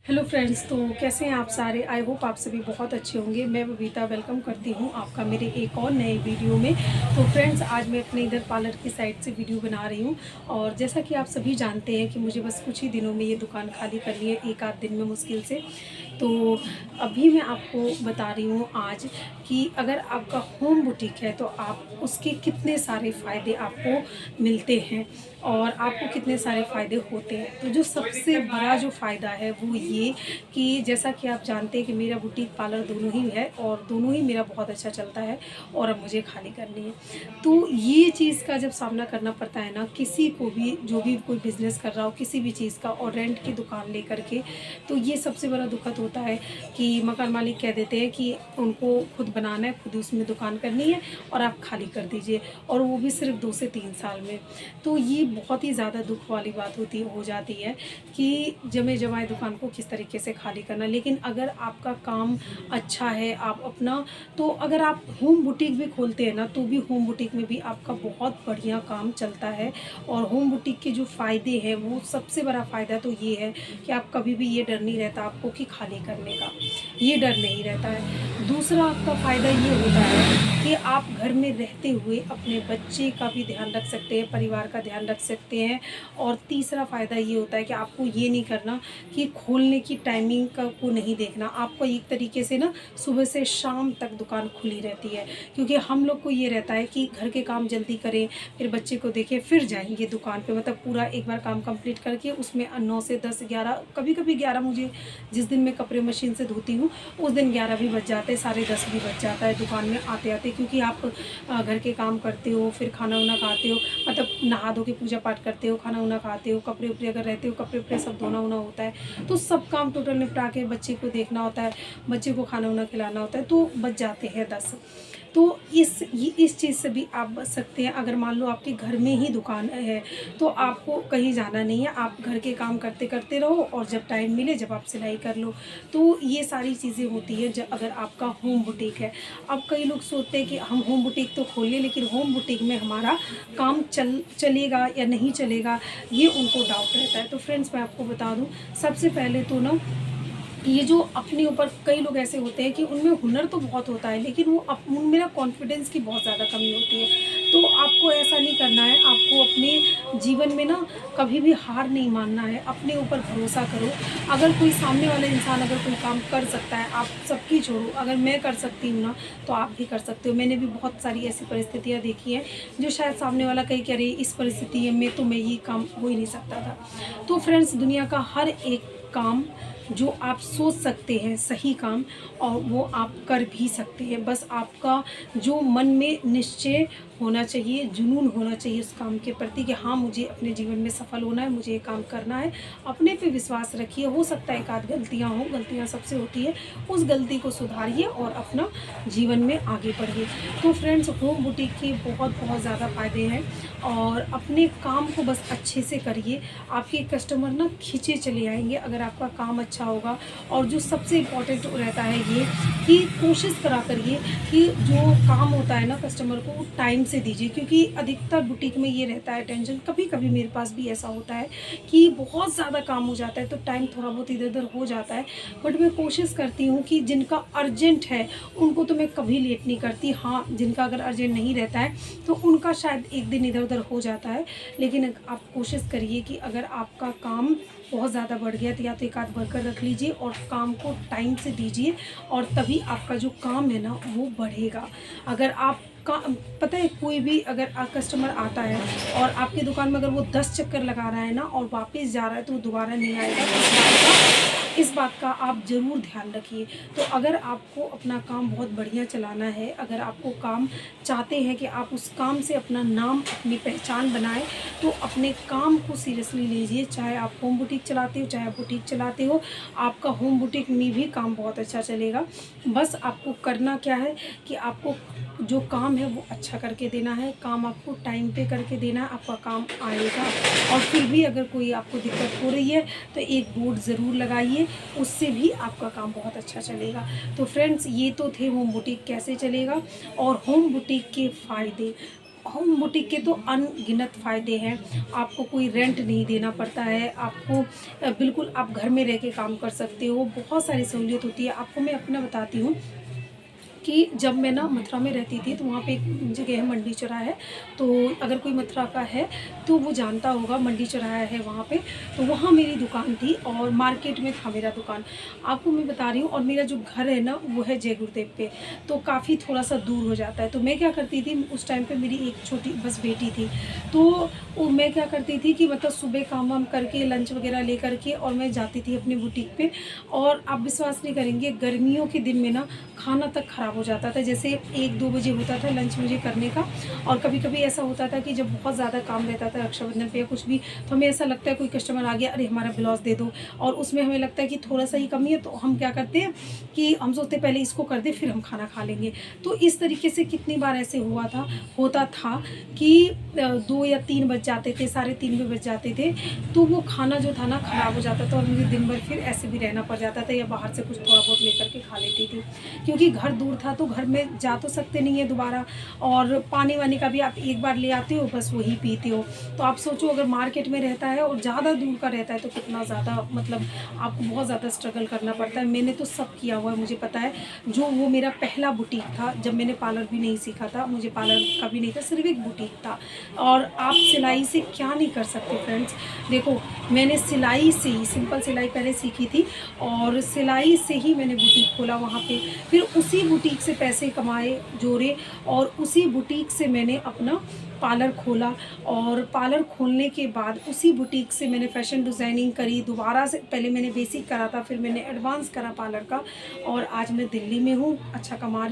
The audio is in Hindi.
हेलो फ्रेंड्स, तो कैसे हैं आप सारे। आई होप आप सभी बहुत अच्छे होंगे। मैं बबीता वेलकम करती हूं आपका मेरे एक और नए वीडियो में। तो फ्रेंड्स, आज मैं अपने इधर पार्लर की साइड से वीडियो बना रही हूं। और जैसा कि आप सभी जानते हैं कि मुझे बस कुछ ही दिनों में ये दुकान खाली करनी है, एक आध दिन में मुश्किल से। तो अभी मैं आपको बता रही हूँ आज कि अगर आपका होम बुटीक है तो आप उसके कितने सारे फ़ायदे आपको मिलते हैं और आपको कितने सारे फ़ायदे होते हैं। तो जो सबसे बड़ा जो फ़ायदा है वो ये कि जैसा कि आप जानते हैं कि मेरा बुटीक पार्लर दोनों ही है और दोनों ही मेरा बहुत अच्छा चलता है और अब मुझे खाली करनी है। तो ये चीज़ का जब सामना करना पड़ता है ना, किसी को भी जो भी कोई बिज़नेस कर रहा हो किसी भी चीज़ का और रेंट की दुकान लेकर के, तो ये सबसे बड़ा दुखद होता है कि मकान मालिक कह देते हैं कि उनको खुद बनाना है, खुद उसमें दुकान करनी है और आप खाली कर दीजिए, और वो भी सिर्फ 2 से 3 साल में। तो ये बहुत ही ज़्यादा दुख वाली बात हो जाती है कि जमे जमाए दुकान को किस तरीके से खाली करना। लेकिन अगर आपका काम अच्छा है, आप अपना, तो अगर आप होम बुटीक भी खोलते हैं ना, तो भी होम बुटीक में भी आपका बहुत बढ़िया काम चलता है। और होम बुटीक के जो फ़ायदे हैं, वो सबसे बड़ा फ़ायदा तो ये है कि आप कभी भी ये डर नहीं रहता आपको कि खाली करने का, ये डर नहीं रहता है। दूसरा आपका फ़ायदा ये होता है कि आप घर में रहते हुए अपने बच्चे का भी ध्यान रख सकते हैं, परिवार का ध्यान रख सकते हैं। और तीसरा फ़ायदा ये होता है कि आपको ये नहीं करना कि खोलने की टाइमिंग का को नहीं देखना। आपको एक तरीके से ना सुबह से शाम तक दुकान खुली रहती है, क्योंकि हम लोग को ये रहता है कि घर के काम जल्दी करें, फिर बच्चे को देखें, फिर जाएंगे दुकान पे। मतलब पूरा एक बार काम कंप्लीट करके उसमें 9 से 10, 11, कभी-कभी 11, मुझे जिस दिन मैं कपड़े मशीन से धोती हूँ उस दिन 11 भी बज जाते हैं, साढ़े 10 भी बज जाता है दुकान में आते-आते। क्योंकि आप घर के काम करते हो, फिर खाना-वाना खाते हो, मतलब नहा धो के पूजा पाठ करते हो, खाना-वाना खाते हो, कपड़े-उपड़े अगर रहते हो, कपड़े-उपड़े सब धोना-वोना होता है। तो सब काम टोटल निपटा के बच्चे को देखना होता है, बच्चे को खाना-वाना खिलाना होता है, तो बज जाते हैं 10। तो इस चीज़ से भी आप बच सकते हैं। अगर मान लो आपके घर में ही दुकान है तो आपको कहीं जाना नहीं है, आप घर के काम करते करते रहो और जब टाइम मिले जब आप सिलाई कर लो। तो ये सारी चीज़ें होती है जब अगर आपका होम बुटीक है। अब कई लोग सोचते हैं कि हम होम बुटीक तो खोल लें, लेकिन होम बुटीक में हमारा काम चलेगा या नहीं चलेगा, ये उनको डाउट रहता है। तो फ्रेंड्स, मैं आपको बता दूं, सबसे पहले तो ना, ये जो अपने ऊपर, कई लोग ऐसे होते हैं कि उनमें हुनर तो बहुत होता है लेकिन वो उनमें ना कॉन्फिडेंस की बहुत ज़्यादा कमी होती है। तो आपको ऐसा नहीं करना है, आपको अपने जीवन में ना कभी भी हार नहीं मानना है, अपने ऊपर भरोसा करो। अगर कोई सामने वाला इंसान अगर कोई काम कर सकता है, आप सबकी छोड़ो, अगर मैं कर सकती हूँ ना तो आप भी कर सकते हो। मैंने भी बहुत सारी ऐसी परिस्थितियाँ देखी हैं जो शायद सामने वाला कहीं कह रही इस परिस्थिति में तो मैं ये काम हो ही नहीं सकता था। तो फ्रेंड्स, दुनिया का हर एक काम जो आप सोच सकते हैं सही काम, और वो आप कर भी सकते हैं। बस आपका जो मन में निश्चय होना चाहिए, जुनून होना चाहिए उस काम के प्रति कि हाँ, मुझे अपने जीवन में सफल होना है, मुझे ये काम करना है। अपने पे विश्वास रखिए। हो सकता है एक आध गलतियाँ हों, गलतियाँ सबसे होती है, उस गलती को सुधारिए और अपना जीवन में आगे बढ़िए। तो फ्रेंड्स, होम बुटीक के बहुत बहुत ज़्यादा फ़ायदे हैं और अपने काम को बस अच्छे से करिए। आपके कस्टमर ना खींचे चले आएंगे अगर आपका काम अच्छा होगा। और जो सबसे इम्पोर्टेंट रहता है ये कि कोशिश करा करिए कि जो काम होता है ना कस्टमर को वो टाइम से दीजिए, क्योंकि अधिकतर बुटीक में ये रहता है टेंशन। कभी कभी मेरे पास भी ऐसा होता है कि बहुत ज़्यादा काम हो जाता है तो टाइम थोड़ा बहुत इधर उधर हो जाता है। बट मैं कोशिश करती हूँ कि जिनका अर्जेंट है उनको तो मैं कभी लेट नहीं करती। हाँ, जिनका अगर अर्जेंट नहीं रहता है तो उनका शायद एक दिन इधर उधर हो जाता है। लेकिन आप कोशिश करिए कि अगर आपका काम बहुत ज़्यादा बढ़ गया तो या तो एक आध वर्कर रख लीजिए और काम को टाइम से दीजिए, और तभी आपका जो काम है ना वो बढ़ेगा। अगर आप का पता है, कोई भी अगर कस्टमर आता है और आपकी दुकान में अगर वो 10 चक्कर लगा रहा है ना और वापस जा रहा है तो वो दोबारा नहीं आएगा। तो इस बात का आप ज़रूर ध्यान रखिए। तो अगर आपको अपना काम बहुत बढ़िया चलाना है, अगर आपको काम चाहते हैं कि आप उस काम से अपना नाम, अपनी पहचान बनाएं, तो अपने काम को सीरियसली लीजिए। चाहे आप होम बुटीक चलाते हो, चाहे आप बुटीक चलाते हो, आपका होम बुटीक में भी काम बहुत अच्छा चलेगा। बस आपको करना क्या है कि आपको जो काम है वो अच्छा करके देना है, काम आपको टाइम पे करके देना है, आपका काम आएगा। और फिर भी अगर कोई आपको दिक्कत हो रही है तो एक बोर्ड ज़रूर लगाइए, उससे भी आपका काम बहुत अच्छा चलेगा। तो फ्रेंड्स, ये तो थे होम बुटीक कैसे चलेगा और होम बुटीक के फ़ायदे। होम बुटीक के तो अनगिनत फ़ायदे हैं। आपको कोई रेंट नहीं देना पड़ता है, आपको बिल्कुल आप घर में रह के काम कर सकते हो, बहुत सारी सहूलियत होती है। आपको मैं अपना बताती हूँ कि जब मैं ना मथुरा में रहती थी तो वहाँ पे एक जगह है मंडी चौराहा है। तो अगर कोई मथुरा का है तो वो जानता होगा, मंडी चौराहा है वहाँ पे। तो वहाँ मेरी दुकान थी और मार्केट में था मेरा दुकान। आपको मैं बता रही हूँ, और मेरा जो घर है ना वो है जय गुरुदेव पे, तो काफ़ी थोड़ा-सा दूर हो जाता है। तो मैं क्या करती थी उस टाइम पे, मेरी एक छोटी बस बेटी थी। तो वो मैं क्या करती थी कि मतलब सुबह काम-वाम करके लंच वग़ैरह लेकर के और मैं जाती थी अपनी बुटीक पे। और आप विश्वास नहीं करेंगे, गर्मियों के दिन में ना खाना तक ख़राब हो जाता था। जैसे 1-2 बजे होता था लंच मुझे करने का, और कभी-कभी ऐसा होता था कि जब बहुत ज़्यादा काम रहता था रक्षाबंधन पे या कुछ भी, तो हमें ऐसा लगता है कोई कस्टमर आ गया, अरे हमारा ब्लाउज़ दे दो, और उसमें हमें लगता है कि थोड़ा-सा ही कमी है, तो हम क्या करते हैं कि हम सोचते हैं पहले इसको कर दें फिर हम खाना खा लेंगे। तो इस तरीके से कितनी बार ऐसे होता था कि 2 या 3 बज जाते थे, साढ़े 3 भी बज जाते थे, तो वो खाना जो था ना ख़राब हो जाता था और मुझे दिन भर फिर ऐसे भी रहना पड़ जाता था, या बाहर से कुछ थोड़ा बहुत लेकर के खा लेती थी। क्योंकि घर दूर था तो घर में जा तो सकते नहीं है दोबारा, और पानी-वानी का भी आप एक बार ले आते हो, बस वही पीते हो। तो आप सोचो अगर मार्केट में रहता है और ज़्यादा दूर का रहता है तो कितना ज़्यादा, मतलब आपको बहुत ज़्यादा स्ट्रगल करना पड़ता है। मैंने तो सब किया हुआ है, मुझे पता है। जो वो मेरा पहला बुटीक था, जब मैंने पार्लर भी नहीं सीखा था, मुझे पार्लर का भी नहीं था, सिर्फ़ एक बुटीक था। और आप सिलाई से क्या नहीं कर सकते फ्रेंड्स। देखो, मैंने सिलाई से ही, सिंपल सिलाई पहले सीखी थी, और सिलाई से ही मैंने बुटीक खोला वहाँ पे। फिर उसी बुटीक से पैसे कमाए, जोड़े, और उसी बुटीक से मैंने अपना पार्लर खोला। और पार्लर खोलने के बाद उसी बुटीक से मैंने फ़ैशन डिज़ाइनिंग करी दोबारा से। पहले मैंने बेसिक करा था, फिर मैंने एडवांस करा पार्लर का, और आज मैं दिल्ली में हूँ, अच्छा कमा रही हूँ।